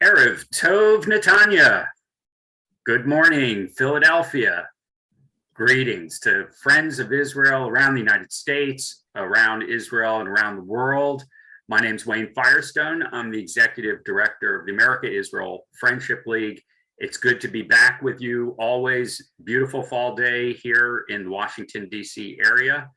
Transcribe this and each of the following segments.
Erev Tov Netanya. Good morning, Philadelphia. Greetings to friends of Israel around the United States, around Israel, and around the world. My name is Wayne Firestone. I'm the Executive Director of the America-Israel Friendship League. It's good to be back with you. Always beautiful fall day here in the Washington, D.C. area.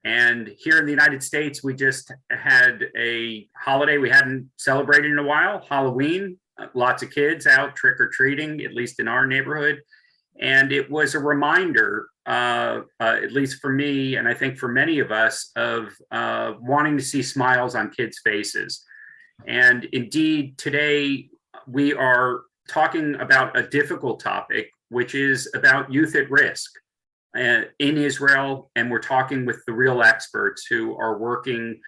And here in the United States, we just had a holiday we hadn't celebrated in a while, Halloween. Lots of kids out trick-or-treating, at least in our neighborhood. And it was a reminder, at least for me, and I think for many of us, of wanting to see smiles on kids' faces. And indeed, today we are talking about a difficult topic, which is about youth at risk in Israel. And we're talking with the real experts who are working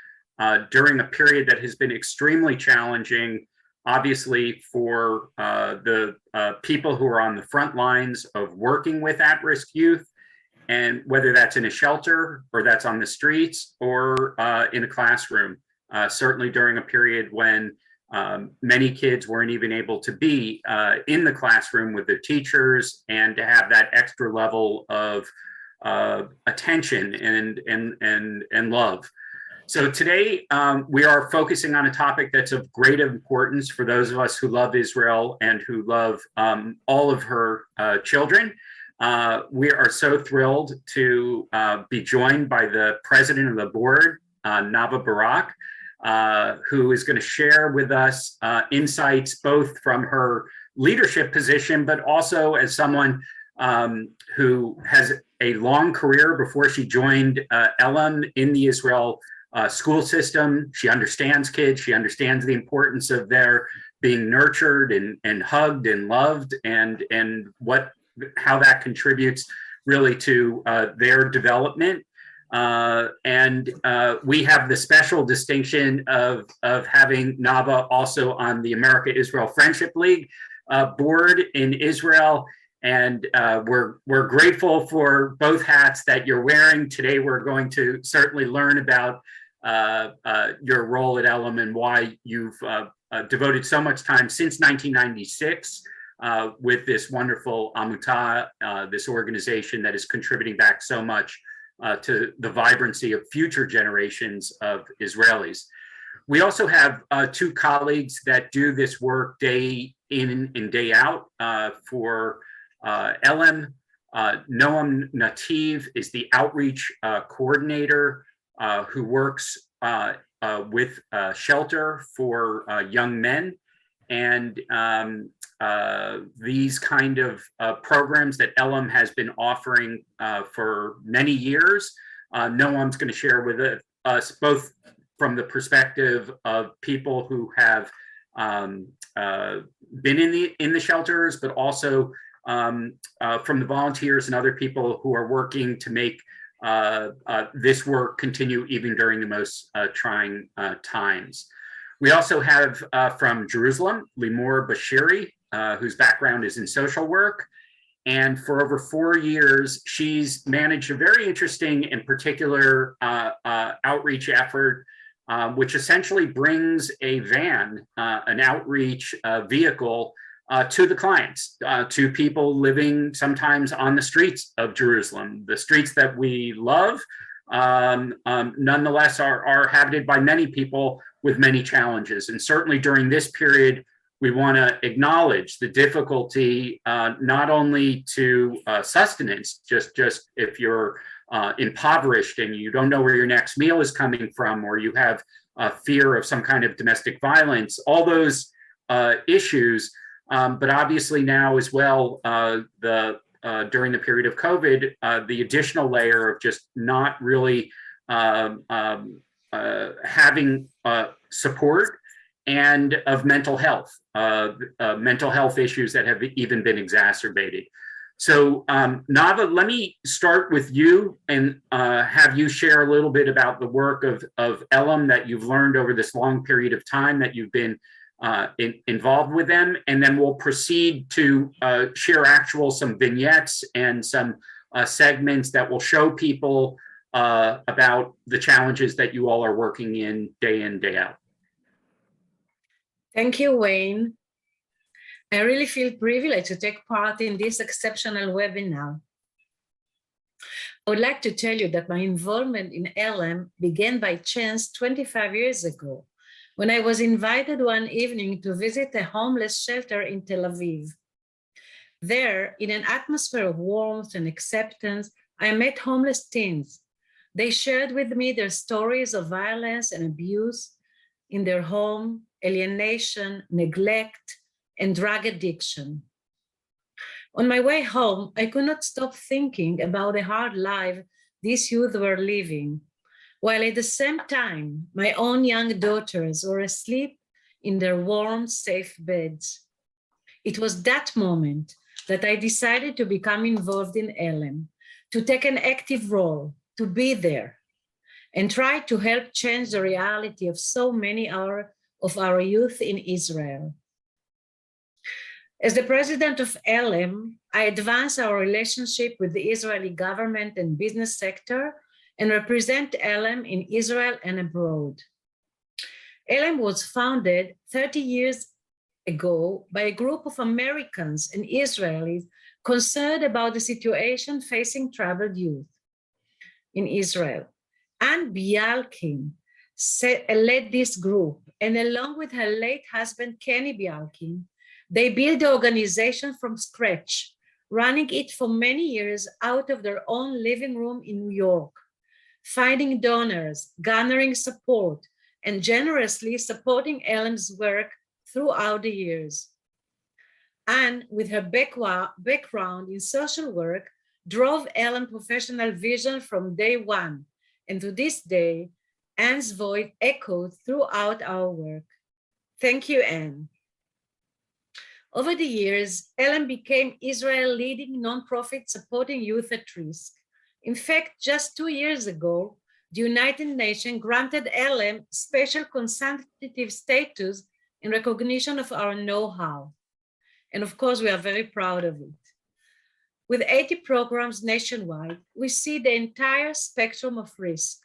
during a period that has been extremely challenging, obviously, for the people who are on the front lines of working with at-risk youth, and whether that's in a shelter or that's on the streets or in a classroom, certainly during a period when many kids weren't even able to be in the classroom with their teachers and to have that extra level of attention and love. So today we are focusing on a topic that's of great importance for those of us who love Israel and who love all of her children. We are so thrilled to be joined by the president of the board, Nava Barak, who is going to share with us insights both from her leadership position, but also as someone who has a long career before she joined ELEM in the Israel school system. She understands kids. She understands the importance of their being nurtured and hugged and loved, and how that contributes really to their development. And we have the special distinction of having Nava also on the America-Israel Friendship League board in Israel. And we're grateful for both hats that you're wearing. Today, we're going to certainly learn about your role at ELEM and why you've devoted so much time since 1996 with this wonderful Amutah, this organization that is contributing back so much to the vibrancy of future generations of Israelis. We also have two colleagues that do this work day in and day out for ELEM. Noam Nativ is the outreach coordinator who works with shelter for young men. And these kind of programs that ELEM has been offering for many years, Noam's going to share with us both from the perspective of people who have been in the shelters, but also from the volunteers and other people who are working to make this work continue even during the most trying times. We also have from Jerusalem, Limor Bashiri, whose background is in social work. And for over 4 years, she's managed a very interesting and particular outreach effort, which essentially brings a van, an outreach vehicle, to the clients, to people living sometimes on the streets of Jerusalem, the streets that we love, nonetheless are habited by many people with many challenges. And certainly during this period, we want to acknowledge the difficulty, not only to sustenance, just if you're impoverished and you don't know where your next meal is coming from, or you have fear of some kind of domestic violence, all those issues. But obviously now as well, during the period of COVID, the additional layer of just not really having support and of mental health issues that have even been exacerbated. So Nava, let me start with you and have you share a little bit about the work of ELEM that you've learned over this long period of time that you've been involved with them, and then we'll proceed to share some vignettes and some segments that will show people about the challenges that you all are working in, day out. Thank you, Wayne. I really feel privileged to take part in this exceptional webinar. I would like to tell you that my involvement in ELEM began by chance 25 years ago, when I was invited one evening to visit a homeless shelter in Tel Aviv. There, in an atmosphere of warmth and acceptance, I met homeless teens. They shared with me their stories of violence and abuse in their home, alienation, neglect, and drug addiction. On my way home, I could not stop thinking about the hard life these youth were living, while at the same time, my own young daughters were asleep in their warm, safe beds. It was that moment that I decided to become involved in ELEM, to take an active role, to be there, and try to help change the reality of so many of our youth in Israel. As the president of ELEM, I advance our relationship with the Israeli government and business sector and represent ELEM in Israel and abroad. ELEM was founded 30 years ago by a group of Americans and Israelis concerned about the situation facing troubled youth in Israel. Anne Bialkin led this group, and along with her late husband, Kenny Bialkin, they built the organization from scratch, running it for many years out of their own living room in New York, finding donors, garnering support, and generously supporting ELEM's work throughout the years. Anne, with her background in social work, drove ELEM professional vision from day one, and to this day, Anne's voice echoed throughout our work. Thank you, Anne. Over the years, ELEM became Israel's leading nonprofit supporting youth at risk. In fact, just 2 years ago, the United Nations granted ELEM special consultative status in recognition of our know-how. And of course, we are very proud of it. With 80 programs nationwide, we see the entire spectrum of risk.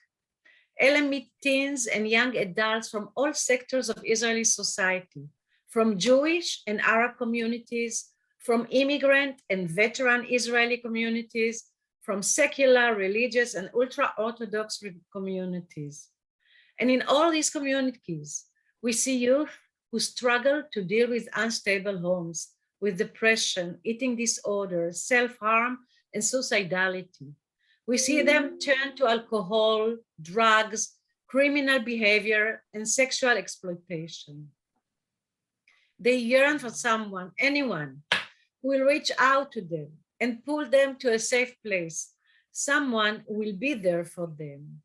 ELEM meets teens and young adults from all sectors of Israeli society, from Jewish and Arab communities, from immigrant and veteran Israeli communities, from secular, religious, and ultra-Orthodox communities. And in all these communities, we see youth who struggle to deal with unstable homes, with depression, eating disorders, self-harm, and suicidality. We see them turn to alcohol, drugs, criminal behavior, and sexual exploitation. They yearn for someone, anyone, who will reach out to them and pull them to a safe place, someone who will be there for them.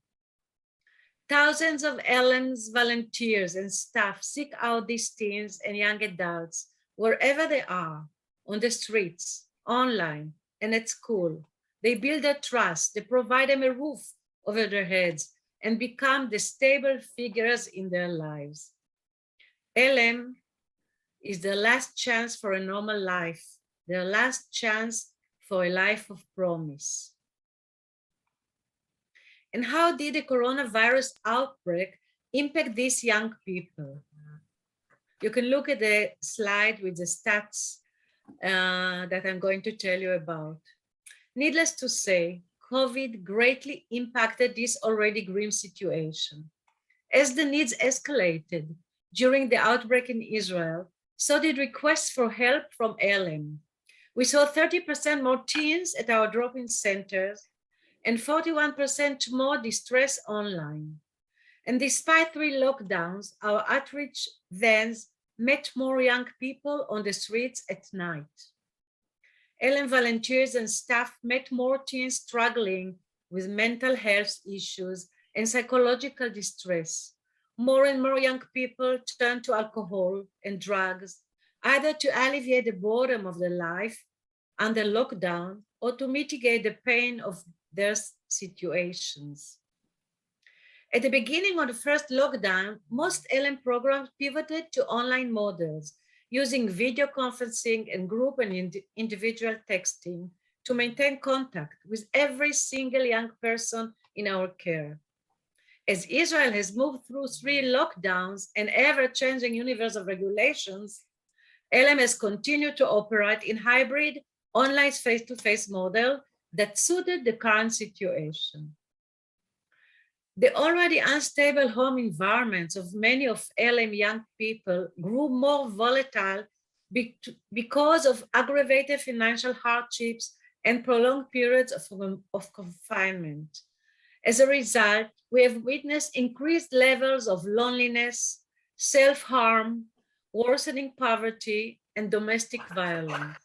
Thousands of ELEM's volunteers and staff seek out these teens and young adults wherever they are, on the streets, online, and at school. They build their trust, they provide them a roof over their heads, and become the stable figures in their lives. ELEM is their last chance for a normal life, their last chance for a life of promise. And how did the coronavirus outbreak impact these young people? You can look at the slide with the stats that I'm going to tell you about. Needless to say, COVID greatly impacted this already grim situation. As the needs escalated during the outbreak in Israel, so did requests for help from ELEM. We saw 30% more teens at our drop-in centers and 41% more distress online. And despite 3 lockdowns, our outreach vans met more young people on the streets at night. ELEM volunteers and staff met more teens struggling with mental health issues and psychological distress. More and more young people turn to alcohol and drugs, either to alleviate the boredom of their life under lockdown or to mitigate the pain of their situations. At the beginning of the first lockdown, most ELEM programs pivoted to online models, using video conferencing and group and individual texting to maintain contact with every single young person in our care. As Israel has moved through 3 lockdowns and ever-changing universe of regulations, ELEM has continued to operate in hybrid online face-to-face model that suited the current situation. The already unstable home environments of many of ELEM young people grew more volatile because of aggravated financial hardships and prolonged periods of confinement. As a result, we have witnessed increased levels of loneliness, self-harm, worsening poverty, and domestic violence.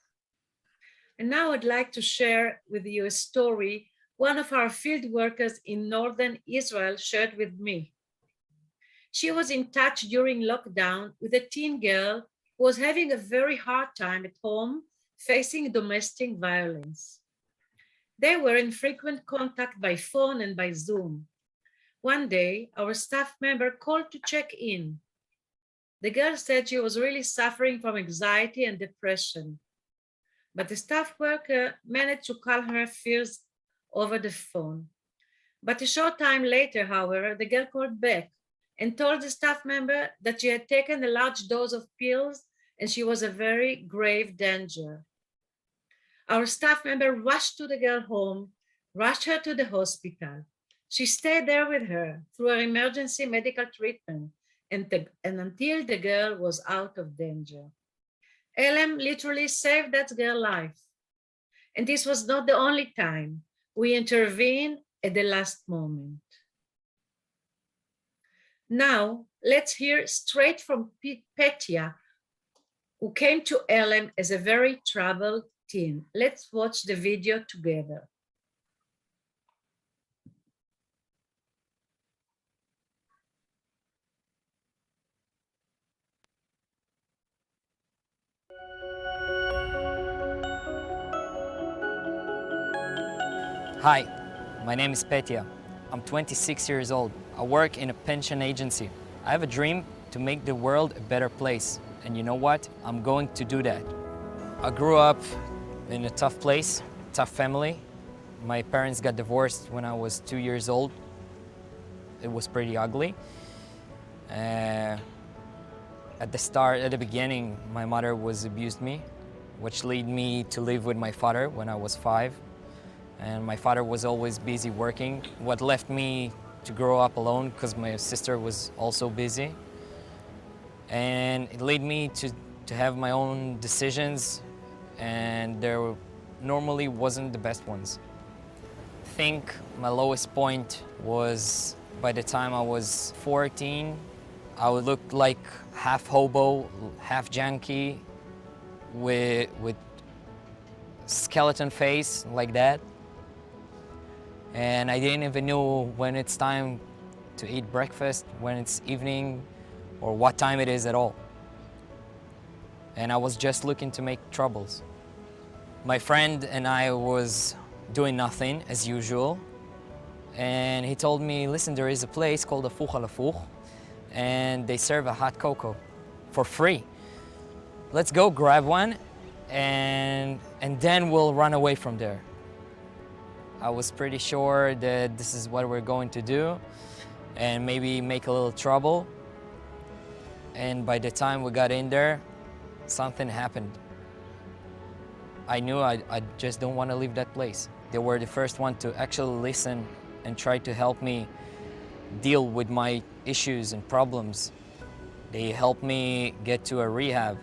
And now I'd like to share with you a story one of our field workers in northern Israel shared with me. She was in touch during lockdown with a teen girl who was having a very hard time at home facing domestic violence. They were in frequent contact by phone and by Zoom. One day, our staff member called to check in. The girl said she was really suffering from anxiety and depression, but the staff worker managed to calm her fears over the phone. But a short time later, however, the girl called back and told the staff member that she had taken a large dose of pills and she was a very grave danger. Our staff member rushed to the girl home, rushed her to the hospital. She stayed there with her through her emergency medical treatment and until the girl was out of danger. ELEM literally saved that girl's life. And this was not the only time. We intervened at the last moment. Now, let's hear straight from Petya, who came to ELEM as a very troubled teen. Let's watch the video together. Hi, my name is Petya. I'm 26 years old. I work in a pension agency. I have a dream to make the world a better place. And you know what? I'm going to do that. I grew up in a tough place, tough family. My parents got divorced when I was 2 years old. It was pretty ugly. At the beginning, my mother abused me, which led me to live with my father when I was 5. And my father was always busy working, what left me to grow up alone because my sister was also busy. And it led me to have my own decisions, and there normally wasn't the best ones. I think my lowest point was by the time I was 14, I would look like half hobo, half junkie, with skeleton face like that. And I didn't even know when it's time to eat breakfast, when it's evening, or what time it is at all. And I was just looking to make troubles. My friend and I was doing nothing as usual. And he told me, listen, there is a place called Afuch al Afuch, and they serve a hot cocoa for free. Let's go grab one, and then we'll run away from there. I was pretty sure that this is what we're going to do and maybe make a little trouble. And by the time we got in there, something happened. I knew I just don't want to leave that place. They were the first one to actually listen and try to help me deal with my issues and problems. They helped me get to a rehab,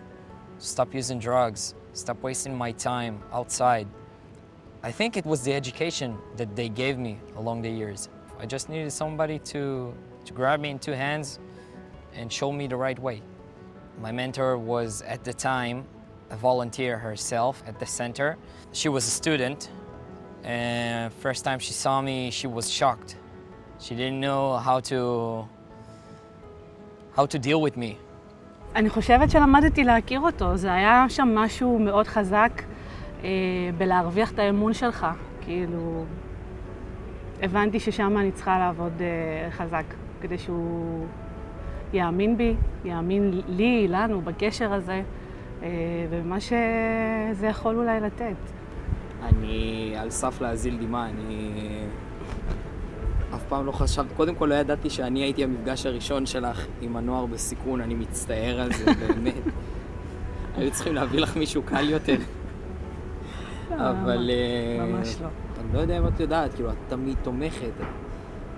stop using drugs, stop wasting my time outside. I think it was the education that they gave me along the years. I just needed somebody to grab me in two hands and show me the right way. My mentor was, at the time, a volunteer herself at the center. She was a student, and first time she saw me, she was shocked. She didn't know how to deal with me. אני חושבת שלמדתי להכיר אותו. זה היה שם משהו מאוד חזק בלהרוויח את האמון שלך. כאילו, הבנתי ששם אני צריכה לעבוד חזק, כדי שהוא יאמין בי, יאמין לי, לנו, בקשר הזה, ומה שזה יכול אולי לתת. אני על סף להזיל דמעה, אני אף פעם לא חשבתי, קודם כל לא ידעתי שאני הייתי המפגש הראשון שלך עם הנוער בסיכון, אני מצטער על זה באמת. היו צריכים להביא לך מישהו קל יותר. אבל... ממש לא. אני לא יודע אם את יודעת, כאילו, את תמיד תומכת, את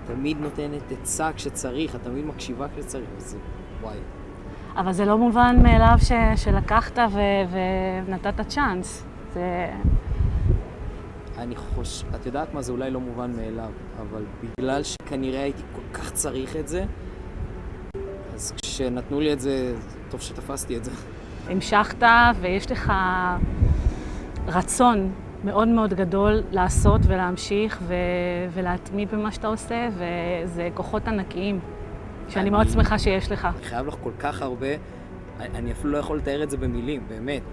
תמיד נותנת עצה כשצריך, את תמיד מקשיבה כשצריך, וזה וואי. אבל זה לא מובן מאליו שלקחת ונתת צ'אנס. זה... אני חושב, את יודעת מה, זה אולי לא מובן מאליו, אבל בגלל שכנראה הייתי כל כך צריך את זה, אז כשנתנו לי את זה, טוב שתפסתי את זה. המשכת ויש לך רצון מאוד מאוד גדול לעשות ולהמשיך ולהתמיד במה שאתה עושה, וזה כוחות ענקיים שאני מאוד שמחה שיש לך. אני חייב לך כל כך הרבה, אני אפילו לא יכול לתאר את זה במילים, באמת.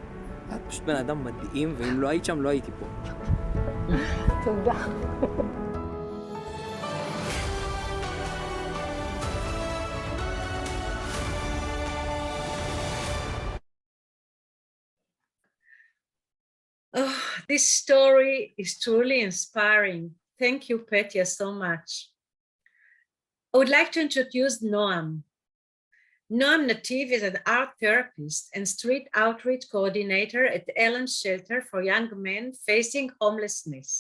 את פשוט בן אדם מדהים, ואם לא היית שם, לא הייתי פה. תודה. Oh, this story is truly inspiring. Thank you, Petya, so much. I would like to introduce Noam. Noam Nativ is an art therapist and street outreach coordinator at ELEM shelter for young men facing homelessness.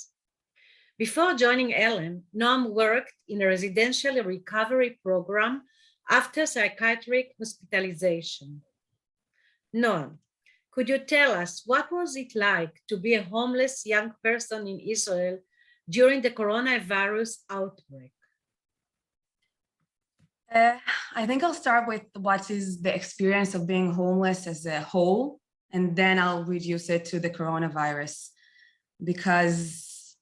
Before joining ELEM, Noam worked in a residential recovery program after psychiatric hospitalization. Noam, could you tell us what was it like to be a homeless young person in Israel during the coronavirus outbreak? I think I'll start with what is the experience of being homeless as a whole, and then I'll reduce it to the coronavirus. Because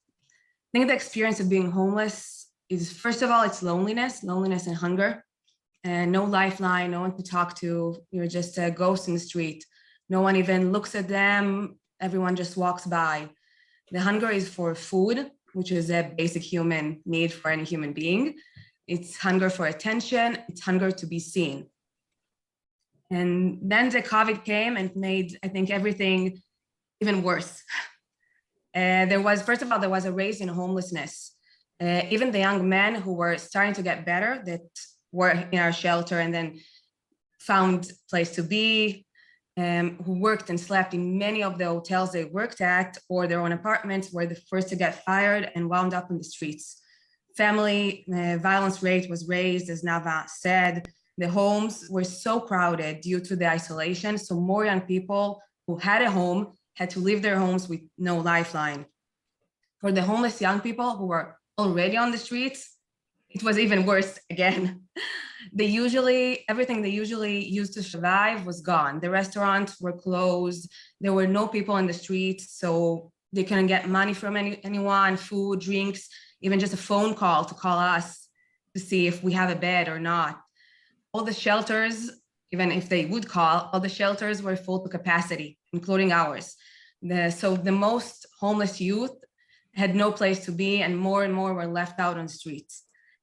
I think the experience of being homeless is, first of all, it's loneliness and hunger, and no lifeline, no one to talk to. You're just a ghost in the street. No one even looks at them. Everyone just walks by. The hunger is for food, which is a basic human need for any human being. It's hunger for attention. It's hunger to be seen. And then the COVID came and made, I think, everything even worse. First of all, there was a raise in homelessness. Even the young men who were starting to get better, that were in our shelter and then found a place to be, who worked and slept in many of the hotels they worked at or their own apartments, were the first to get fired and wound up in the streets. Family violence rate was raised, as Nava said. The homes were so crowded due to the isolation, so more young people who had a home had to leave their homes with no lifeline. For the homeless young people who were already on the streets, it was even worse again. Everything they usually used to survive was gone. The restaurants were closed. There were no people on the streets, so they couldn't get money from anyone, food, drinks, even just a phone call to call us to see if we have a bed or not. All the shelters, even if they would call, all the shelters were full to capacity, including ours. So the most homeless youth had no place to be, and more were left out on the streets.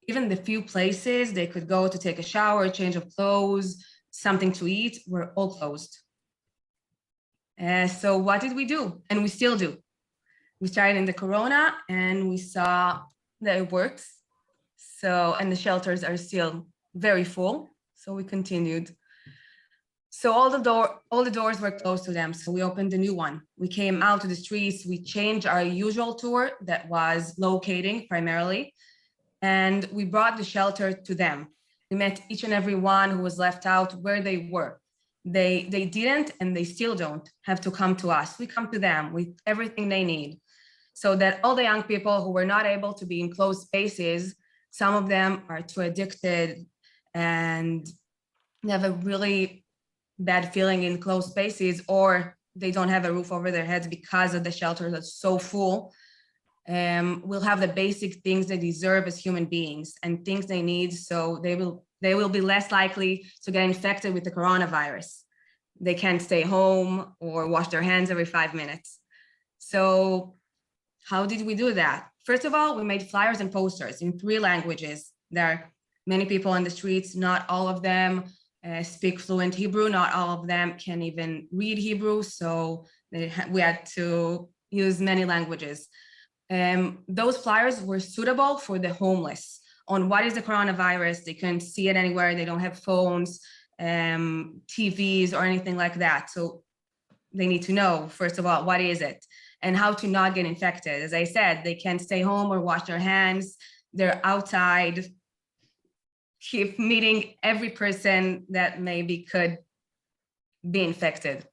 Even the few places they could go to take a shower, change of clothes, something to eat, were all closed. So what did we do? And we still do. We started in the corona and we saw that it works. And the shelters are still very full. So we continued. So all the doors were closed to them. So we opened a new one. We came out to the streets. We changed our usual tour that was locating primarily. And we brought the shelter to them. We met each and every one who was left out where they were. They didn't, and they still don't have to come to us. We come to them with everything they need. So that all the young people who were not able to be in closed spaces, some of them are too addicted and they have a really bad feeling in closed spaces, or they don't have a roof over their heads because of the shelters that's so full. Will have the basic things they deserve as human beings and things they need, so they will be less likely to get infected with the coronavirus. They can't stay home or wash their hands every 5 minutes. So how did we do that? First of all, we made flyers and posters in 3 languages. There are many people on the streets, not all of them speak fluent Hebrew, not all of them can even read Hebrew, so we had to use many languages. Those flyers were suitable for the homeless on what is the coronavirus. They couldn't see it anywhere. They don't have phones, TVs or anything like that. So they need to know, first of all, what is it and how to not get infected. As I said, they can't stay home or wash their hands. They're outside, keep meeting every person that maybe could be infected.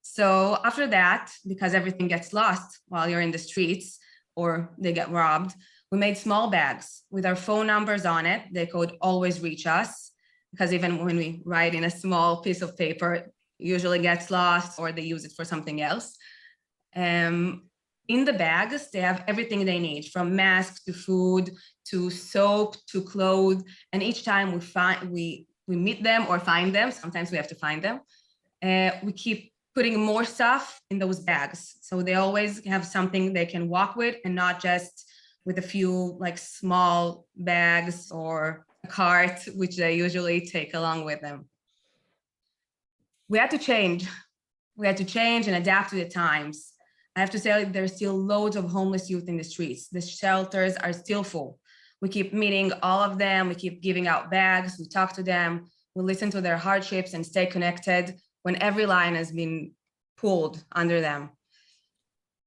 So after that, because everything gets lost while you're in the streets or they get robbed, we made small bags with our phone numbers on it. They could always reach us, because even when we write in a small piece of paper, it usually gets lost or they use it for something else. In the bags, they have everything they need, from masks to food, to soap, to clothes. And each time we meet them or find them, sometimes we have to find them, we keep putting more stuff in those bags. So they always have something they can walk with, and not just with a few like small bags or a cart, which they usually take along with them. We had to change. We had to change and adapt to the times. I have to say, there's still loads of homeless youth in the streets. The shelters are still full. We keep meeting all of them. We keep giving out bags. We talk to them. We listen to their hardships and stay connected when every line has been pulled under them.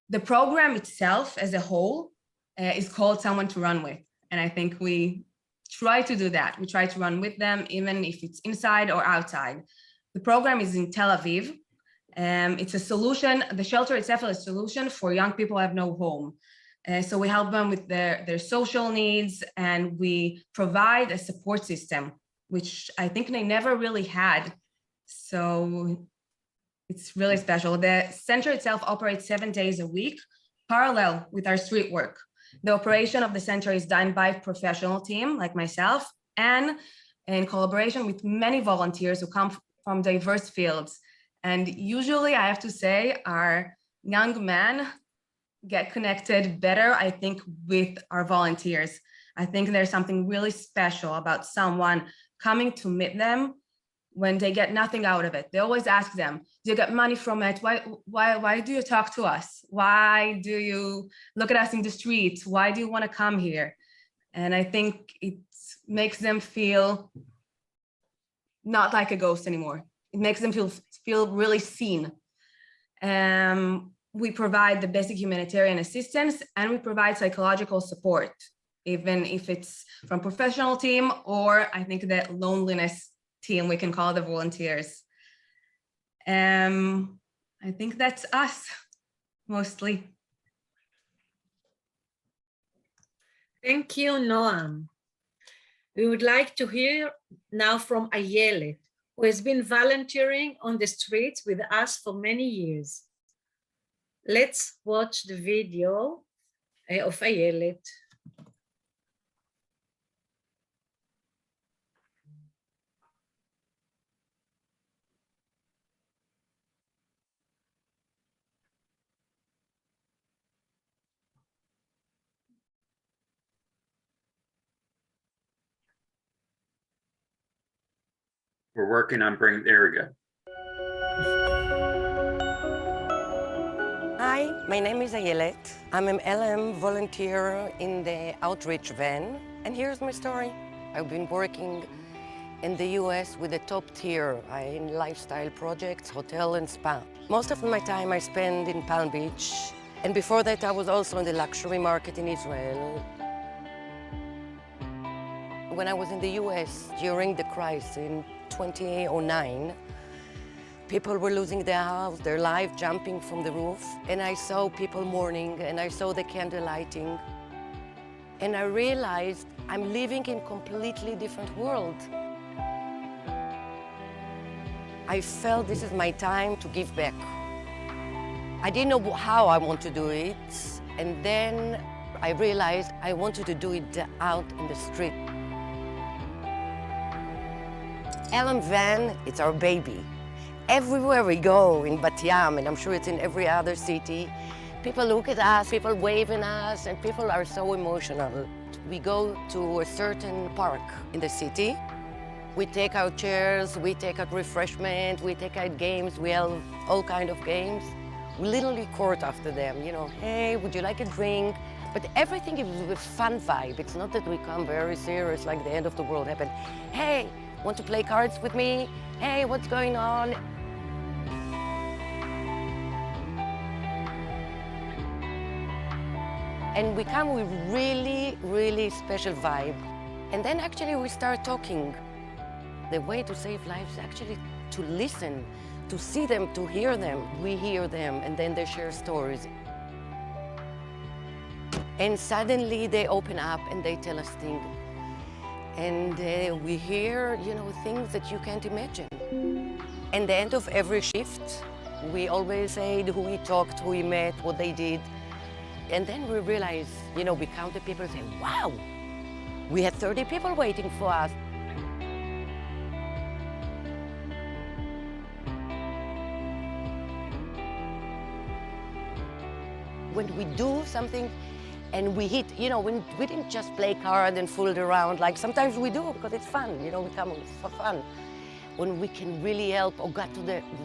The program itself as a whole is called Someone to Run With. And I think we try to do that. We try to run with them, even if it's inside or outside. The program is in Tel Aviv. It's a solution. The shelter itself is a solution for young people who have no home. So we help them with their social needs, and we provide a support system, which I think they never really had. So it's really special. The center itself operates 7 days a week, parallel with our street work. The operation of the center is done by a professional team like myself, and in collaboration with many volunteers who come from diverse fields. And usually, I have to say, our young men get connected better, I think, with our volunteers. I think there's something really special about someone coming to meet them when they get nothing out of it. They always ask them, do you get money from it? Why do you talk to us? Why do you look at us in the streets? Why do you want to come here? And I think it makes them feel not like a ghost anymore. It makes them feel really seen. We provide the basic humanitarian assistance, and we provide psychological support, even if it's from professional team, or I think that loneliness team, we can call the volunteers. I think that's us, mostly. Thank you, Noam. We would like to hear now from Ayelet, who has been volunteering on the streets with us for many years. Let's watch the video of Ayelet. We're working on bringing, there we go. Hi, my name is Ayelet. I'm an ELEM volunteer in the outreach van, and here's my story. I've been working in the US with the top tier in lifestyle projects, hotel and spa. Most of my time I spend in Palm Beach, and before that I was also in the luxury market in Israel. When I was in the US during the crisis in 2009, people were losing their house, their life, jumping from the roof. And I saw people mourning, and I saw the candle lighting. And I realized I'm living in a completely different world. I felt this is my time to give back. I didn't know how I want to do it. And then I realized I wanted to do it out in the street. ELEM van, it's our baby. Everywhere we go in Bat Yam, and I'm sure it's in every other city, people look at us, people wave at us, and people are so emotional. We go to a certain park in the city. We take out chairs, we take out refreshment, we take out games, we have all kinds of games. We literally court after them, you know, hey, would you like a drink? But everything is with fun vibe. It's not that we come very serious like the end of the world happened. Hey, want to play cards with me? Hey, what's going on? And we come with really, really special vibe. And then actually we start talking. The way to save lives is actually to listen, to see them, to hear them. We hear them, and then they share stories. And suddenly they open up and they tell us things. And we hear, things that you can't imagine. At the end of every shift, we always say who we talked, who we met, what they did. And then we realize, we count the people and say, wow, we had 30 people waiting for us. When we do something and we hit, we didn't just play cards and fool around, like sometimes we do because it's fun, we come for fun. When we can really help or get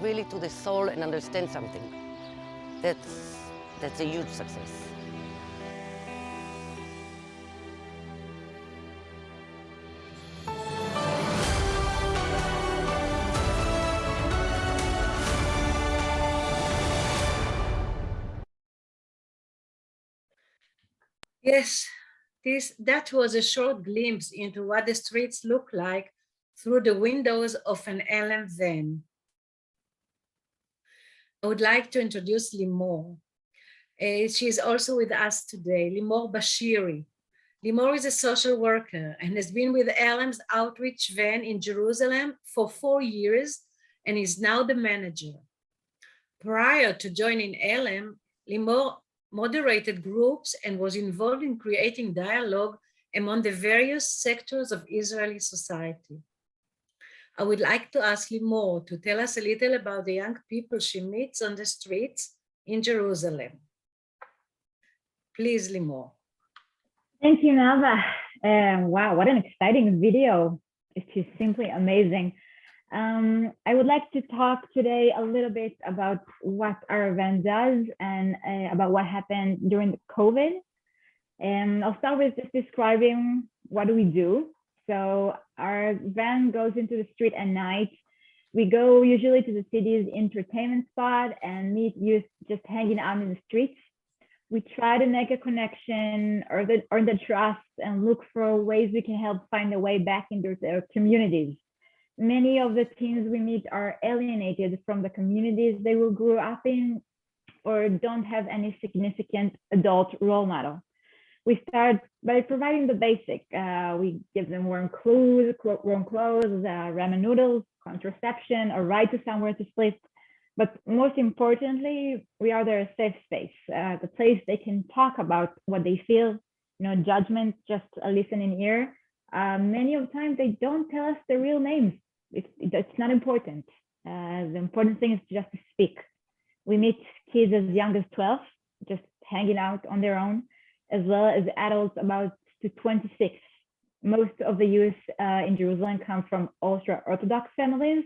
really to the soul and understand something, that's a huge success. Yes, that was a short glimpse into what the streets look like through the windows of an ELEM van. I would like to introduce Limor. She is also with us today, Limor Bashiri. Limor is a social worker and has been with ELEM's outreach van in Jerusalem for 4 years and is now the manager. Prior to joining ELEM, Limor moderated groups and was involved in creating dialogue among the various sectors of Israeli society. I would like to ask Limor to tell us a little about the young people she meets on the streets in Jerusalem. Please, Limor. Thank you, Nava. Wow, what an exciting video. It's just simply amazing. I would like to talk today a little bit about what our event does and about what happened during the COVID. I'll start with just describing what do we do. So our van goes into the street at night. We go usually to the city's entertainment spot and meet youth just hanging out in the streets. We try to make a connection or earn the trust and look for ways we can help find a way back into their communities. Many of the teens we meet are alienated from the communities they will grow up in or don't have any significant adult role model. We start by providing the basic. We give them warm clothes, ramen noodles, contraception, a ride to somewhere to sleep. But most importantly, we are their safe space, the place they can talk about what they feel, no judgment, just a listening ear. Many of the times they don't tell us the real names. It's not important. The important thing is just to speak. We meet kids as young as 12, just hanging out on their own, as well as adults about to 26. Most of the youth in Jerusalem come from ultra-Orthodox families,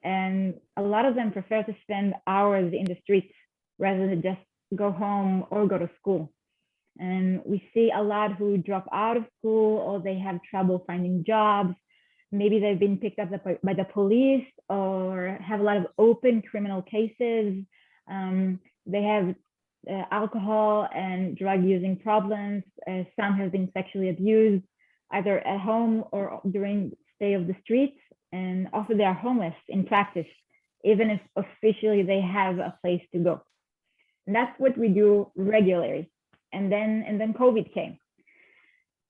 and a lot of them prefer to spend hours in the streets rather than just go home or go to school. And we see a lot who drop out of school or they have trouble finding jobs. Maybe they've been picked up by the police or have a lot of open criminal cases. They have alcohol and drug using problems. Some have been sexually abused either at home or during stay of the streets. And also they are homeless in practice, even if officially they have a place to go. And that's what we do regularly. And then COVID came.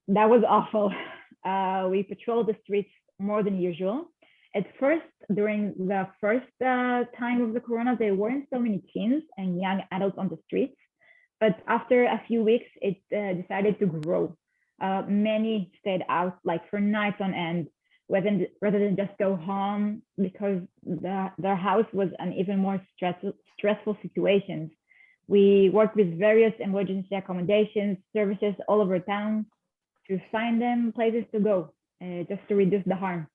That was awful. We patrolled the streets more than usual. At first, during the first time of the corona, there weren't so many teens and young adults on the streets. But after a few weeks, it decided to grow. Many stayed out like for nights on end, rather than just go home because their house was an even more stressful situation. We worked with various emergency accommodations services all over town to find them places to go, just to reduce the harm.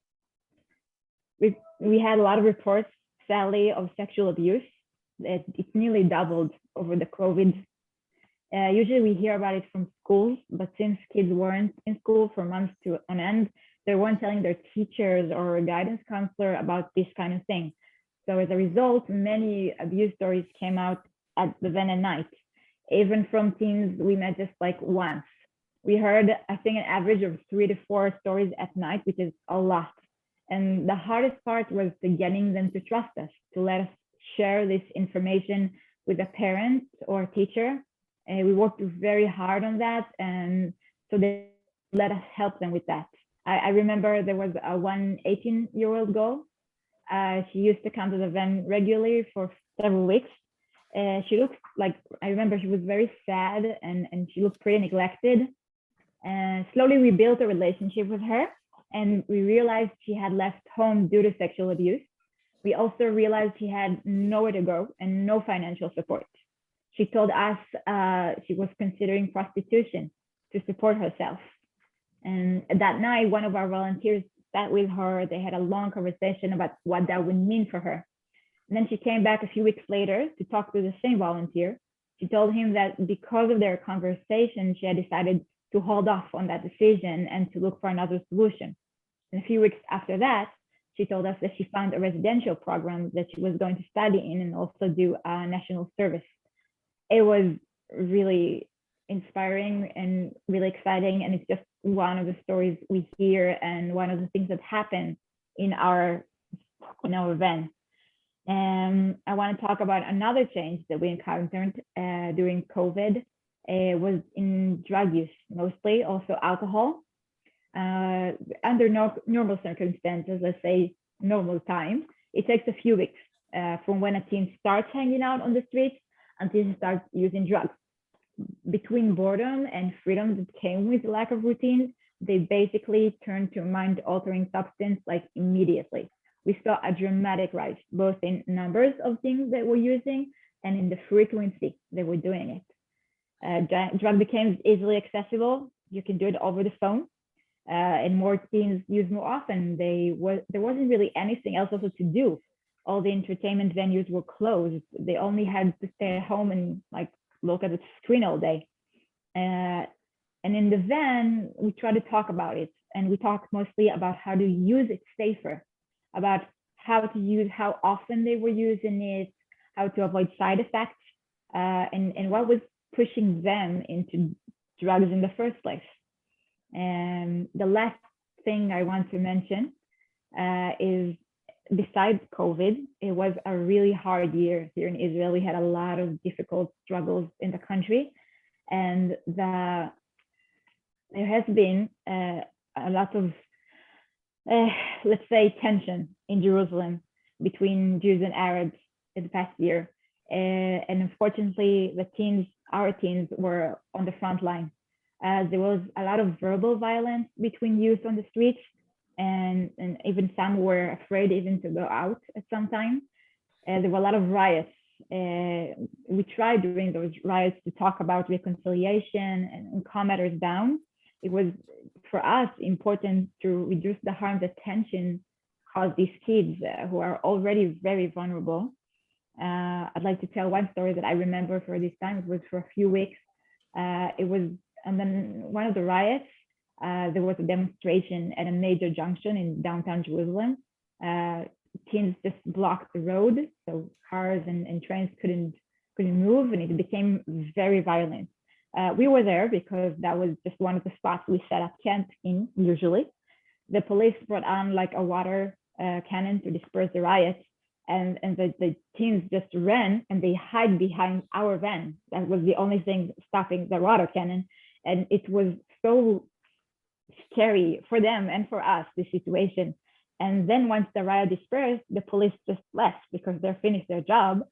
We had a lot of reports, sadly, of sexual abuse. It nearly doubled over the COVID. Usually we hear about it from schools, but since kids weren't in school for months on end, they weren't telling their teachers or a guidance counselor about this kind of thing. So as a result, many abuse stories came out at the van at night. Even from teens we met just like once. We heard, I think, an average of 3 to 4 stories at night, which is a lot. And the hardest part was to getting them to trust us, to let us share this information with a parent or a teacher. And we worked very hard on that. And so they let us help them with that. I remember there was one 18-year-old girl. She used to come to the van regularly for several weeks. She looked like, I remember she was very sad and she looked pretty neglected. And slowly we built a relationship with her, and we realized she had left home due to sexual abuse. We also realized she had nowhere to go and no financial support. She told us she was considering prostitution to support herself. And that night, one of our volunteers sat with her. They had a long conversation about what that would mean for her. And then she came back a few weeks later to talk to the same volunteer. She told him that because of their conversation, she had decided to hold off on that decision and to look for another solution. And a few weeks after that, she told us that she found a residential program that she was going to study in and also do a national service. It was really inspiring and really exciting, and it's just one of the stories we hear and one of the things that happen in our event. And I want to talk about another change that we encountered during COVID. It was in drug use, mostly, also alcohol. Under normal circumstances, let's say normal time, it takes a few weeks from when a teen starts hanging out on the streets until he starts using drugs. Between boredom and freedom that came with the lack of routines, they basically turned to mind-altering substance like immediately. We saw a dramatic rise, both in numbers of things that we're using and in the frequency that we're doing it. Drug became easily accessible. You can do it over the phone, and more teens use more often. There wasn't really anything else also to do. All the entertainment venues were closed. They only had to stay at home and like look at the screen all day. And in the van, we try to talk about it, and we talk mostly about how to use it safer, about how to use, how often they were using it, how to avoid side effects, and what was pushing them into drugs in the first place. And the last thing I want to mention is, besides COVID, it was a really hard year here in Israel. We had a lot of difficult struggles in the country, and there has been a lot of, let's say, tension in Jerusalem between Jews and Arabs in the past year. And unfortunately, our teens were on the front line. There was a lot of verbal violence between youth on the streets, and even some were afraid even to go out at some time. There were a lot of riots. We tried during those riots to talk about reconciliation and calm matters down. It was, for us, important to reduce the harm that tension caused these kids who are already very vulnerable. I'd like to tell one story that I remember for this time. It was for a few weeks. And then one of the riots, there was a demonstration at a major junction in downtown Jerusalem. Teens just blocked the road, so cars and trains couldn't move, and it became very violent. We were there because that was just one of the spots we set up camp in usually. The police brought on like a water cannon to disperse the riots, and the teens just ran and they hid behind our van. That was the only thing stopping the water cannon. And it was so scary for them and for us, the situation. And then once the riot dispersed, the police just left because they finished their job.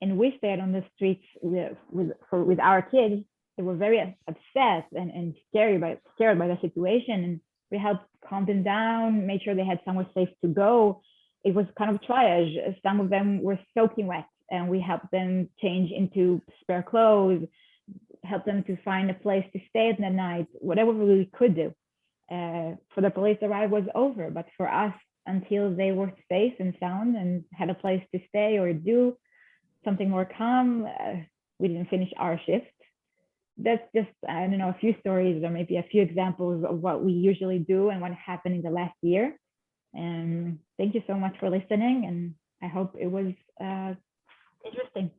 And we stayed on the streets with our kids. They were very upset and scared by the situation. And we helped calm them down, made sure they had somewhere safe to go. It was kind of triage. Some of them were soaking wet, and we helped them change into spare clothes, help them to find a place to stay at the night, whatever we could do. For the police, the riot was over, but for us, until they were safe and sound and had a place to stay or do something more calm, we didn't finish our shift. That's just, I don't know, a few stories or maybe a few examples of what we usually do and what happened in the last year. And thank you so much for listening, and I hope it was interesting.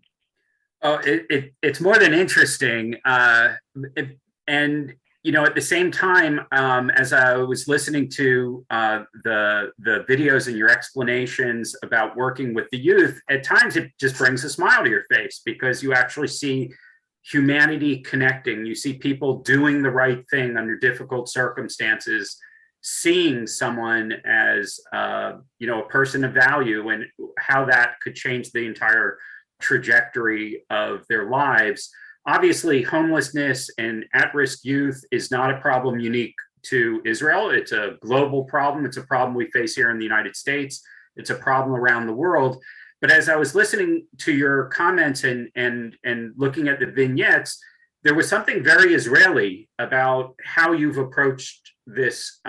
Oh, it's more than interesting. And, you know, at the same time, as I was listening to the videos and your explanations about working with the youth, at times it just brings a smile to your face because you actually see humanity connecting. You see people doing the right thing under difficult circumstances, seeing someone as, you know, a person of value and how that could change the entire trajectory of their lives. Obviously, homelessness and at-risk youth is not a problem unique to Israel. It's a global problem. It's a problem we face here in the United States. It's a problem around the world. But as I was listening to your comments and looking at the vignettes, there was something very Israeli about how you've approached this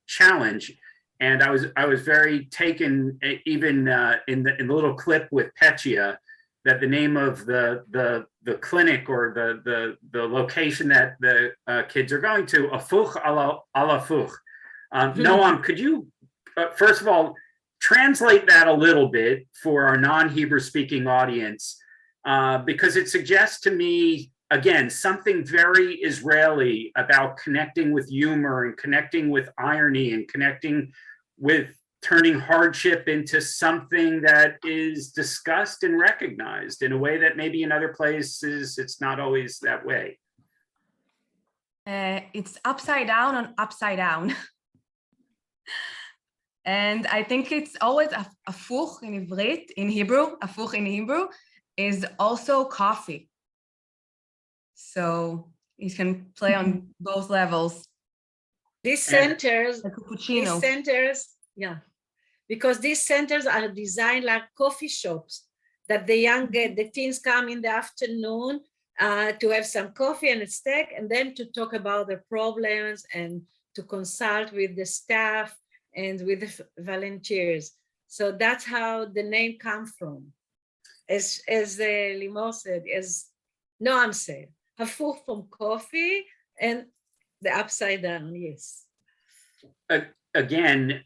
challenge. And I was very taken, even in the little clip with Petya, that the name of the clinic or the location that the kids are going to, Afuch ala Fuch. Noam, could you first of all translate that a little bit for our non-Hebrew speaking audience, because it suggests to me, again, something very Israeli about connecting with humor and connecting with irony and connecting with turning hardship into something that is discussed and recognized in a way that maybe in other places it's not always that way. It's upside down on upside down. And I think it's always afuch in Ivrit, in Hebrew, afuch in Hebrew is also coffee. So you can play on both levels. These centers, Yeah. Because these centers are designed like coffee shops that the teens come in the afternoon to have some coffee and a snack, and then to talk about their problems and to consult with the staff and with the volunteers. So that's how the name comes from. As Limor said, as Noam said, hafuch from coffee and the upside down, yes. Again,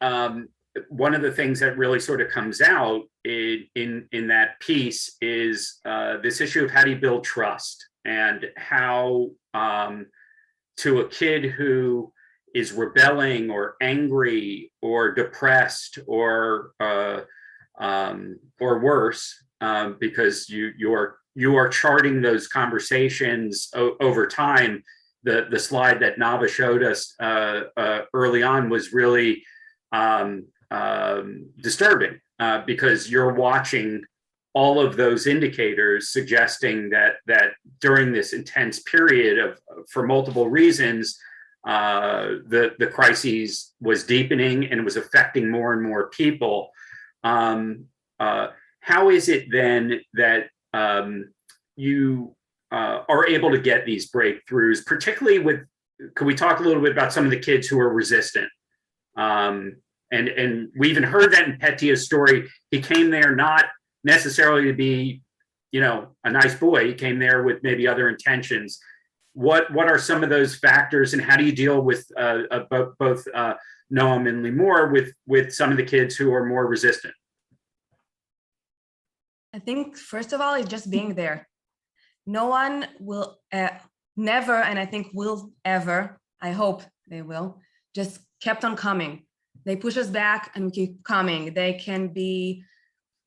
one of the things that really sort of comes out in that piece is this issue of how do you build trust, and how to a kid who is rebelling or angry or depressed or worse, because you are charting those conversations over time. The slide that Nava showed us early on was really disturbing, because you're watching all of those indicators suggesting that during this intense period for multiple reasons, the crises was deepening and was affecting more and more people. How is it then that you are able to get these breakthroughs, particularly with, could we talk a little bit about some of the kids who are resistant? And we even heard that in Petya's story. He came there not necessarily to be, you know, a nice boy. He came there with maybe other intentions. What are some of those factors, and how do you deal with both Noam and Limor with some of the kids who are more resistant? I think, first of all, it's just being there. No one will never, and I think will ever, I hope they will, just kept on coming. They push us back and we keep coming. They can be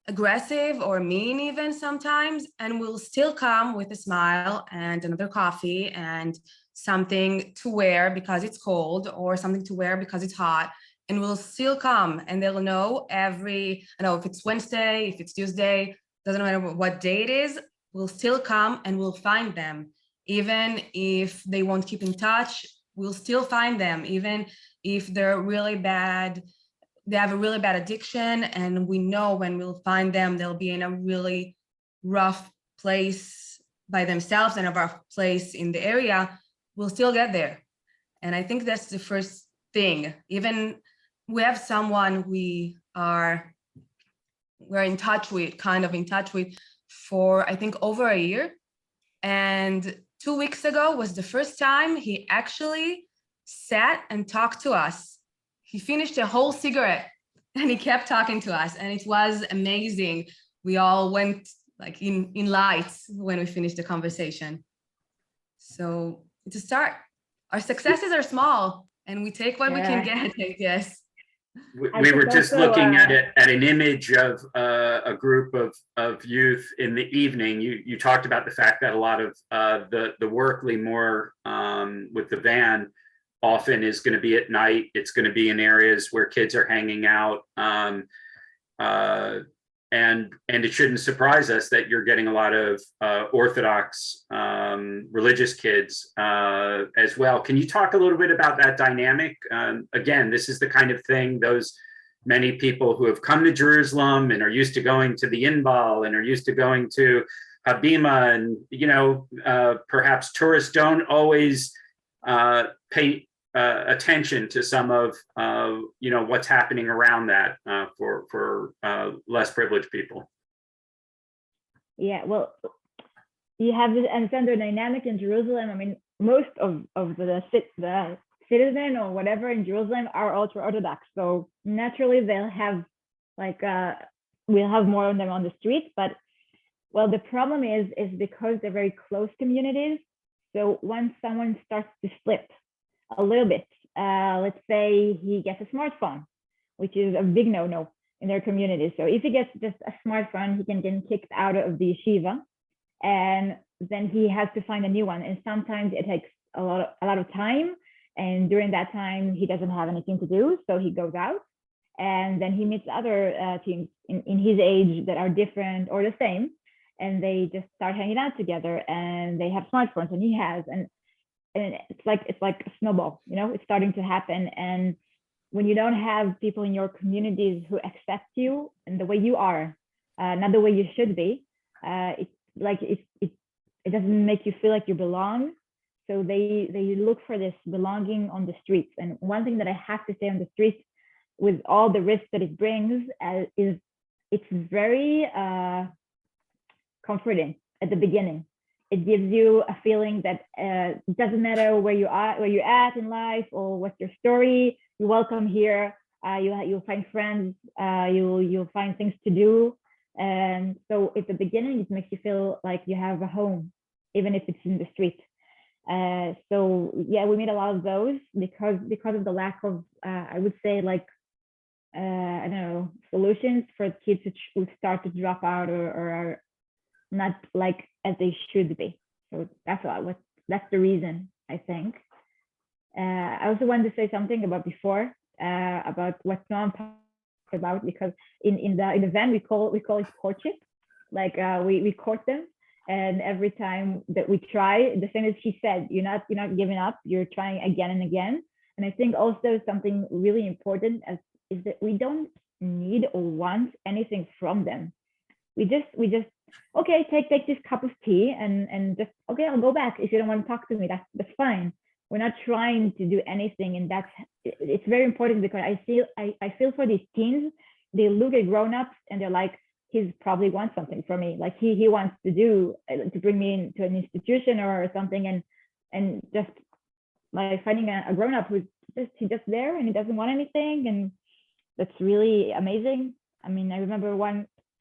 aggressive or mean even sometimes, and we'll still come with a smile and another coffee and something to wear because it's cold, or something to wear because it's hot, and we'll still come, and they'll know if it's Wednesday, if it's Tuesday, doesn't matter what day it is, we'll still come and we'll find them. Even if they won't keep in touch, we'll still find them. Even if they're really bad, they have a really bad addiction, and we know when we'll find them, they'll be in a really rough place by themselves and a rough place in the area, we'll still get there. And I think that's the first thing. Even we have someone we're in touch with, for I think over a year. And 2 weeks ago was the first time he actually sat and talked to us. He finished a whole cigarette and he kept talking to us, and it was amazing. We all went like in lights when we finish the conversation. So it's a start. Our successes are small and we take what we can get, I guess. We were just looking at an image of a group of youth in the evening. You talked about the fact that a lot of the work, Limor, with the van often is going to be at night. It's going to be in areas where kids are hanging out. And it shouldn't surprise us that you're getting a lot of Orthodox religious kids as well. Can you talk a little bit about that dynamic? Again, this is the kind of thing those many people who have come to Jerusalem and are used to going to the Inbal and are used to going to Habima, and perhaps tourists don't always pay attention to some of what's happening around that for less privileged people. Yeah, well, you have this ancestral dynamic in Jerusalem. I mean, most of the citizen or whatever in Jerusalem are ultra-Orthodox, so naturally they'll have we'll have more of them on the streets. But well, the problem is because they're very close communities. So once someone starts to slip a little bit, let's say he gets a smartphone, which is a big no-no in their community. So if he gets just a smartphone, he can get kicked out of the yeshiva, and then he has to find a new one. And sometimes it takes a lot of time. And during that time, he doesn't have anything to do, so he goes out, and then he meets other teens in his age that are different or the same, and they just start hanging out together, and they have smartphones, and he has, and it's like a snowball, it's starting to happen. And when you don't have people in your communities who accept you and the way you are, not the way you should be, it doesn't make you feel like you belong. So they look for this belonging on the streets. And one thing that I have to say on the streets, with all the risks that it brings, is it's very comforting at the beginning. It gives you a feeling that it doesn't matter where you're at in life or what's your story. You're welcome here. You'll find friends. You'll find things to do. And so at the beginning, it makes you feel like you have a home, even if it's in the street. So yeah, we made a lot of those because of the lack of I would say I don't know, solutions for kids who start to drop out or are not like as they should be. So that's the reason, I think. I also wanted to say something about before about what Noam talked about, because in the van we call it courtship. We court them. And every time that we try, the same as he said, you're not giving up, you're trying again and again. And I think also something really important is that we don't need or want anything from them. We just okay, take this cup of tea and just, okay, I'll go back. If you don't want to talk to me, that's fine. We're not trying to do anything. And it's very important, because I feel for these teens, they look at grown-ups and they're like, he probably wants something from me. Like he wants to bring me into an institution or something, and just like finding a grown-up who's just there and he doesn't want anything, and that's really amazing. I mean, I remember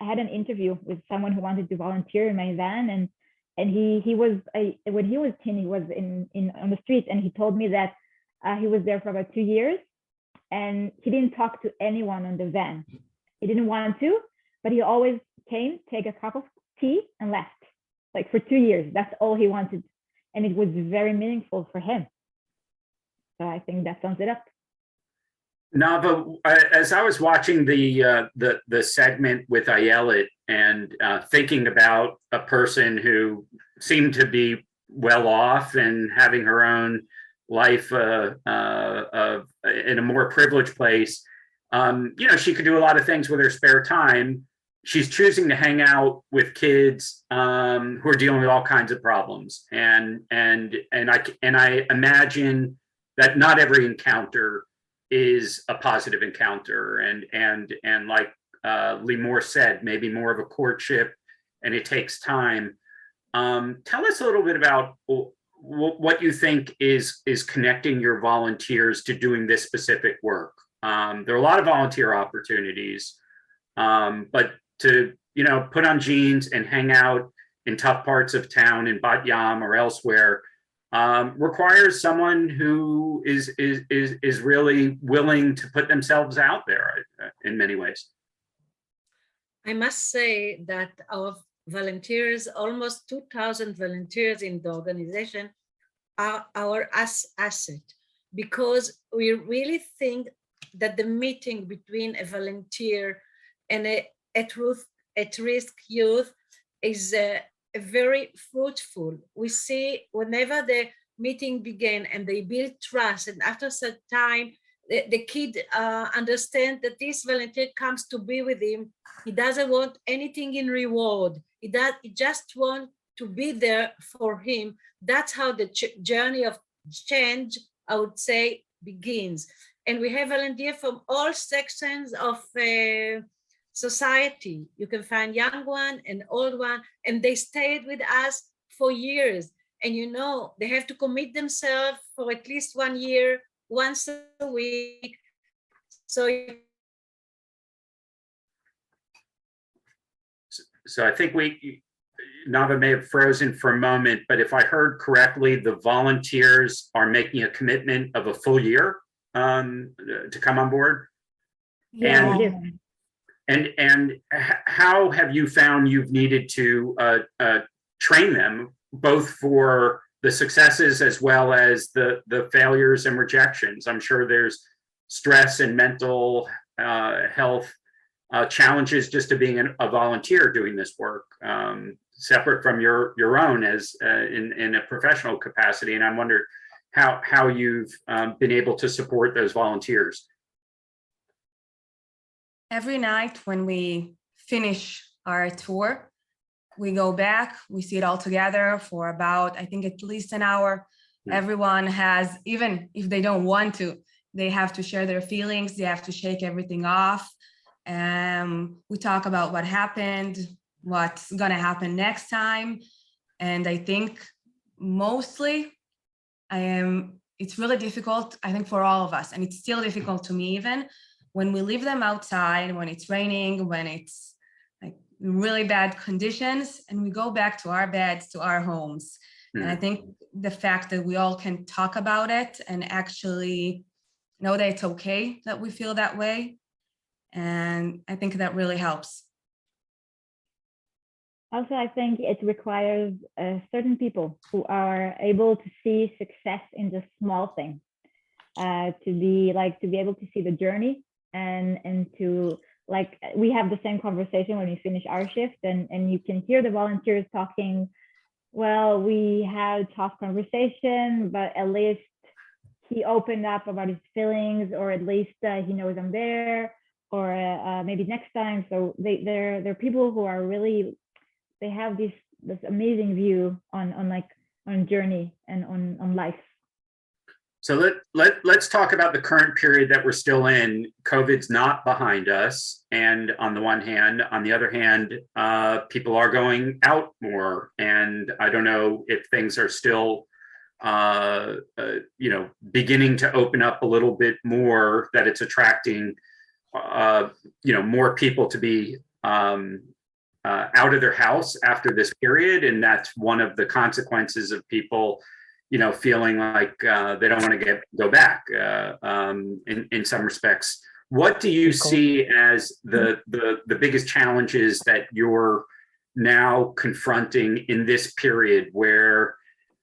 I had an interview with someone who wanted to volunteer in my van, and he was when he was 10, he was on the street, and he told me that he was there for about 2 years, and he didn't talk to anyone on the van. He didn't want to. But he always came, take a cup of tea, and left. Like for 2 years, that's all he wanted, and it was very meaningful for him. So I think that sums it up. Nava, as I was watching the segment with Ayelet and thinking about a person who seemed to be well off and having her own life in a more privileged place, she could do a lot of things with her spare time. She's choosing to hang out with kids who are dealing with all kinds of problems, and I imagine that not every encounter is a positive encounter, and like Limor said, maybe more of a courtship, and it takes time. Tell us a little bit about what you think is connecting your volunteers to doing this specific work. There are a lot of volunteer opportunities, but to put on jeans and hang out in tough parts of town in Bat Yam or elsewhere requires someone who is really willing to put themselves out there in many ways. I must say that our volunteers, almost 2,000 volunteers in the organization, are our asset, because we really think that the meeting between a volunteer and at-risk youth is very fruitful. We see whenever the meeting began and they build trust, and after some time, the kid understands that this volunteer comes to be with him. He doesn't want anything in reward. He just wants to be there for him. That's how the journey of change, I would say, begins. And we have volunteers from all sections of society. You can find young one and old one, and they stayed with us for years. And they have to commit themselves for at least 1 year, once a week. So I think Nava may have frozen for a moment, but if I heard correctly, the volunteers are making a commitment of a full year to come on board. Yeah. And how have you found you've needed to train them, both for the successes as well as the failures and rejections? I'm sure there's stress and mental health challenges just to being a volunteer doing this work, separate from your own as in a professional capacity. And I wonder how you've been able to support those volunteers. Every night when we finish our tour, we go back, we see it all together for about, I think, at least an hour. Everyone has, even if they don't want to, they have to share their feelings, they have to shake everything off. We talk about what happened, what's gonna happen next time. And I think mostly it's really difficult, I think, for all of us. And it's still difficult to me even when we leave them outside, when it's raining, when it's like really bad conditions, and we go back to our beds, to our homes. And I think the fact that we all can talk about it and actually know that it's okay that we feel that way. And I think that really helps. Also, I think it requires certain people who are able to see success in just small things, to be able to see the journey and to, like, we have the same conversation when we finish our shift, and you can hear the volunteers talking, well, we had a tough conversation, but at least he opened up about his feelings, or at least he knows I'm there, or maybe next time. So they're people who are really, they have this amazing view on journey and on life. So let's talk about the current period that we're still in. COVID's not behind us, and on the one hand, on the other hand, people are going out more, and I don't know if things are still beginning to open up a little bit more, that it's attracting more people to be out of their house after this period, and that's one of the consequences of people feeling like they don't want to go back in some respects. What do you see as the biggest challenges that you're now confronting in this period, where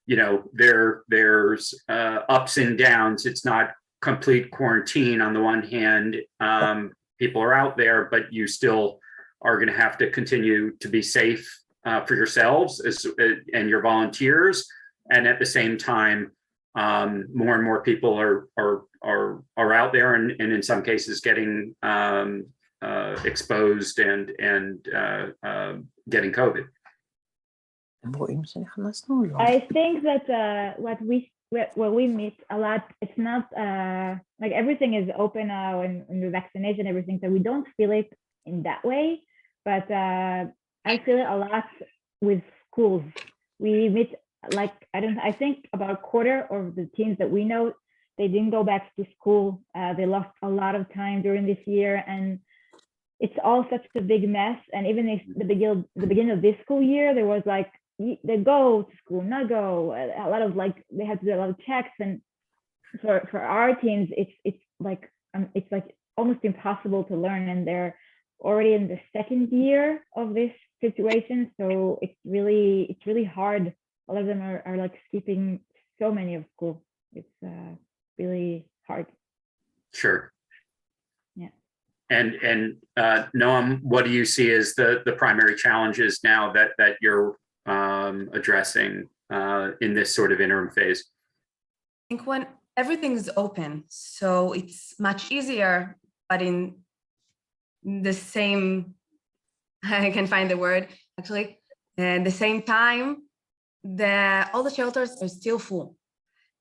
there's ups and downs? It's not complete quarantine on the one hand, people are out there, but you still are going to have to continue to be safe for yourselves and your volunteers. And at the same time, more and more people are out there, and in some cases getting exposed and getting COVID. I think that what we meet a lot, it's not like everything is open now and the vaccination, everything, so we don't feel it in that way. But I feel it a lot with schools. We meet, like, I think about a quarter of the teens that we know, they didn't go back to school. They lost a lot of time during this year, and it's all such a big mess. And even if the beginning of this school year, there was like, they go to school, not go, a lot of like, they had to do a lot of checks. And for our teams, it's like almost impossible to learn. And they're already in the second year of this situation. So it's really hard. A lot of them are like skipping so many of school. It's really hard. Sure. Yeah. And Noam, what do you see as the primary challenges now that you're addressing in this sort of interim phase? I think when everything's open, so it's much easier, but in the same, I can find the word actually, at the same time, all the shelters are still full.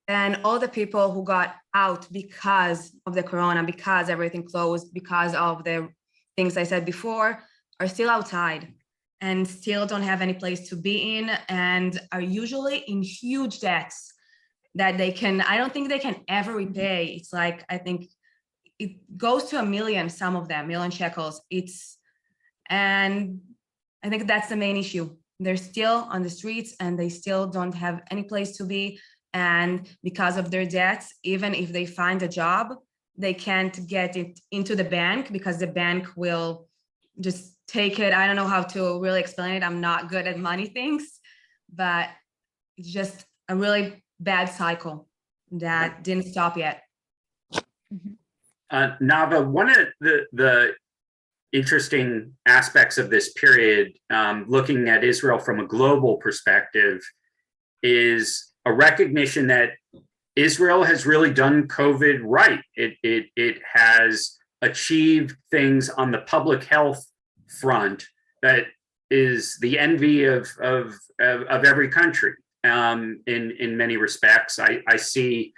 And all the people who got out because of the corona, because everything closed, because of the things I said before, are still outside and still don't have any place to be in, and are usually in huge debts that I don't think they can ever repay. It's like, I think it goes to 1 million, some of them, 1 million shekels. And I think that's the main issue. They're still on the streets and they still don't have any place to be. And because of their debts, even if they find a job, they can't get it into the bank because the bank will just take it. I don't know how to really explain it. I'm not good at money things, but it's just a really bad cycle that didn't stop yet. Nava, one of the interesting aspects of this period, looking at Israel from a global perspective, is a recognition that Israel has really done COVID right. It has achieved things on the public health front that is the envy of every country. In many respects, I see,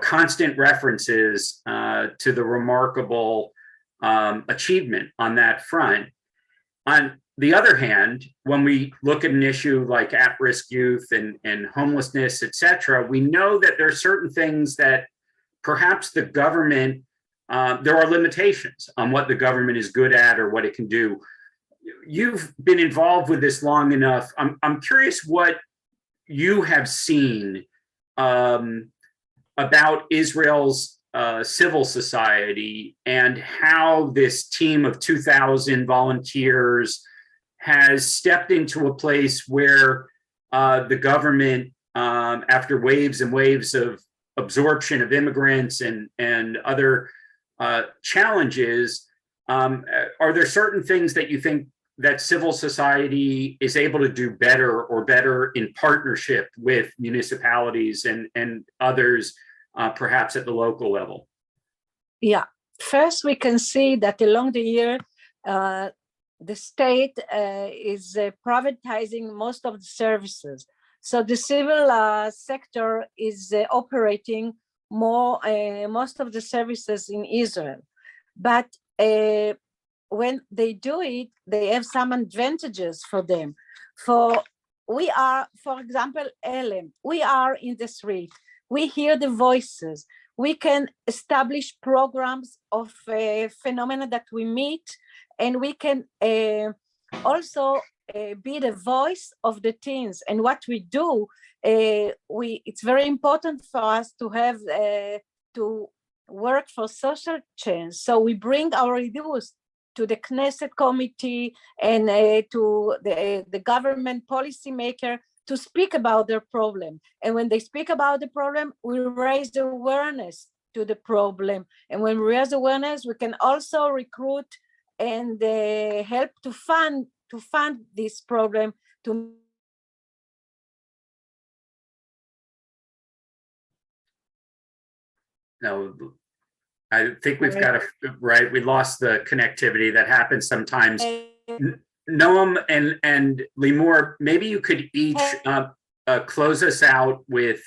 constant references to the remarkable achievement on that front. On the other hand, when we look at an issue like at-risk youth and homelessness, et cetera, we know that there are certain things that perhaps the government, there are limitations on what the government is good at or what it can do. You've been involved with this long enough. I'm curious what you have seen about Israel's civil society and how this team of 2,000 volunteers has stepped into a place where the government, after waves and waves of absorption of immigrants and other challenges, are there certain things that you think that civil society is able to do better in partnership with municipalities and others, perhaps at the local level? Yeah, first we can see that along the year, the state is privatizing most of the services. So the civil sector is operating most of the services in Israel. But when they do it, they have some advantages for them. We are, for example, ELEM, we are in the street, we hear the voices, we can establish programs of phenomena that we meet, and we can also be the voice of the teens. And what we do, it's very important for us to have to work for social change. So we bring our ideas to the Knesset committee and to the government policymaker to speak about their problem. And when they speak about the problem, we raise the awareness to the problem. And when we raise awareness, we can also recruit and help to fund this problem. No, I think we've got we lost the connectivity. That happens sometimes. Noam and Limor, maybe you could each close us out with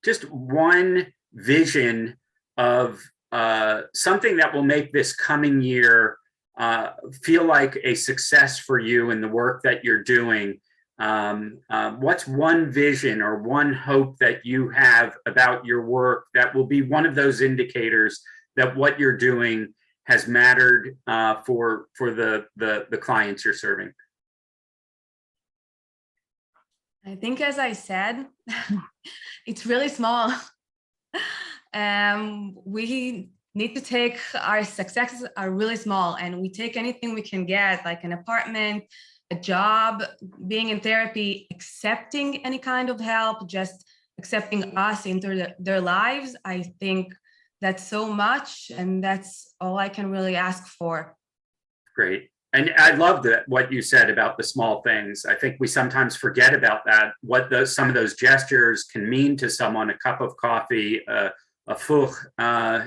just one vision of something that will make this coming year feel like a success for you in the work that you're doing. What's one vision or one hope that you have about your work that will be one of those indicators that what you're doing has mattered for the clients you're serving? I think, as I said, it's really small. We need to take our successes are really small, and we take anything we can get, like an apartment, a job, being in therapy, accepting any kind of help, just accepting us into their lives. I think that's so much, and that's all I can really ask for. Great. And I love that what you said about the small things. I think we sometimes forget about that, what some of those gestures can mean to someone, a cup of coffee, a fuch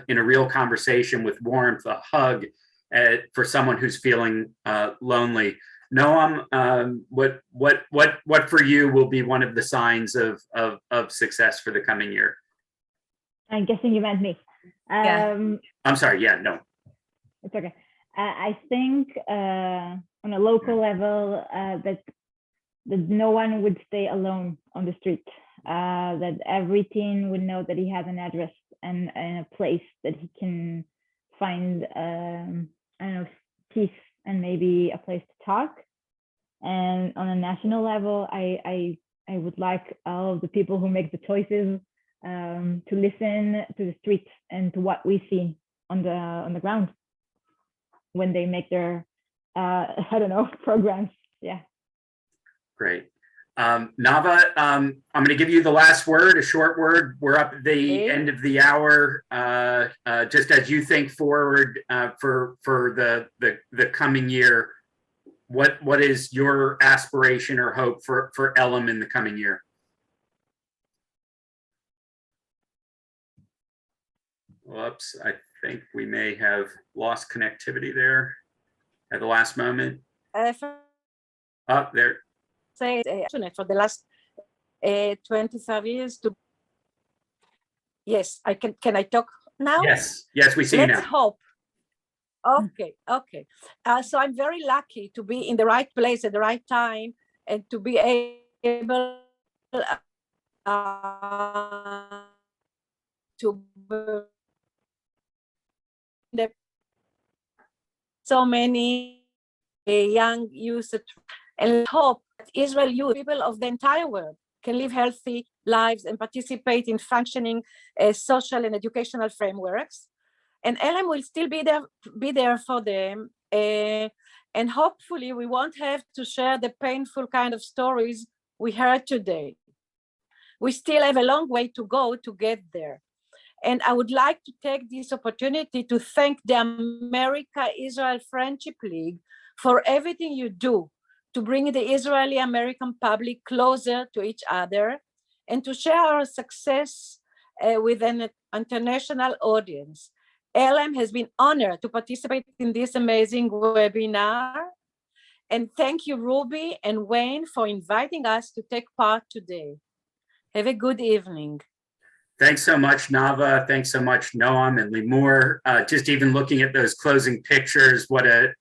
in a real conversation with warmth, a hug for someone who's feeling lonely. Noam, what for you will be one of the signs of success for the coming year? I'm guessing you meant me. I'm sorry, yeah, no. It's okay. I think on a local level that no one would stay alone on the street, that every teen would know that he has an address and a place that he can find, I don't know, peace and maybe a place to talk. And on a national level, I would like all of the people who make the choices to listen to the streets and to what we see on the ground when they make their I don't know, programs. Yeah. Great. Nava, I'm going to give you the last word, a short word. We're up at the end of the hour. Just as you think forward for the coming year, what is your aspiration or hope for ELEM in the coming year? Whoops, I think we may have lost connectivity there at the last moment. Oh, there. Say for the last 25 years to. Yes, I can I talk now? Yes, we see you now. Let's hope. Okay. So I'm very lucky to be in the right place at the right time and to be able to so many young youth and hope that Israel youth, people of the entire world, can live healthy lives and participate in functioning social and educational frameworks. And ELEM will still be there for them. And hopefully we won't have to share the painful kind of stories we heard today. We still have a long way to go to get there. And I would like to take this opportunity to thank the America-Israel Friendship League for everything you do to bring the Israeli-American public closer to each other and to share our success with an international audience. ELEM has been honored to participate in this amazing webinar. And thank you, Ruby and Wayne, for inviting us to take part today. Have a good evening. Thanks so much, Nava. Thanks so much, Noam and Limor. Just even looking at those closing pictures, what a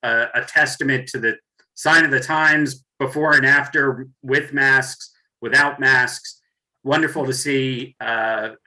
testament to the sign of the times, before and after, with masks, without masks. Wonderful to see President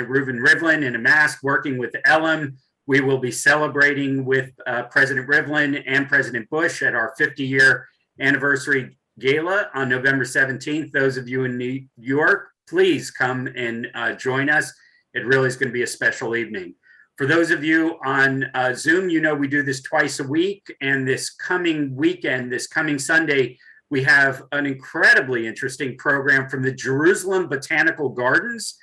Reuven Rivlin in a mask working with ELEM. We will be celebrating with President Rivlin and President Bush at our 50-year anniversary gala on November 17th. Those of you in New York, please come and join us. It really is going to be a special evening. For those of you on Zoom, you know we do this twice a week, and this coming weekend, this coming Sunday, we have an incredibly interesting program from the Jerusalem Botanical Gardens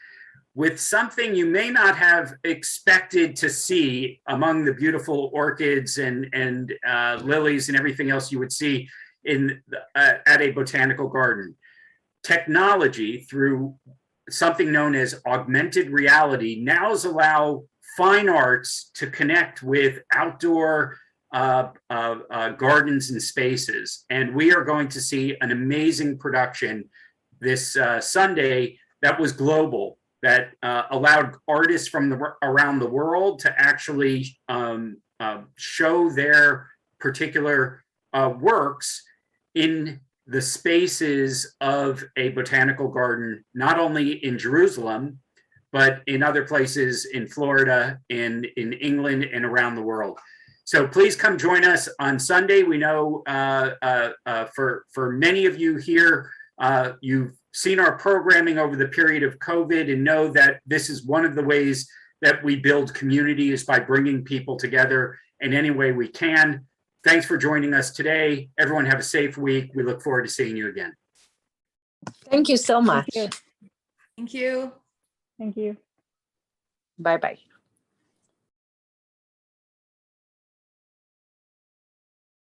with something you may not have expected to see among the beautiful orchids and lilies and everything else you would see at a botanical garden. Technology, through something known as augmented reality, now allow fine arts to connect with outdoor gardens and spaces. And we are going to see an amazing production this Sunday that was global, that allowed artists from around the world to actually show their particular works in the spaces of a botanical garden, not only in Jerusalem, but in other places in Florida, in England, and around the world. So please come join us on Sunday. We know for many of you here, you've seen our programming over the period of COVID and know that this is one of the ways that we build community is by bringing people together in any way we can. Thanks for joining us today. Everyone have a safe week. We look forward to seeing you again. Thank you so much. Thank you. Thank you. Thank you. Bye-bye.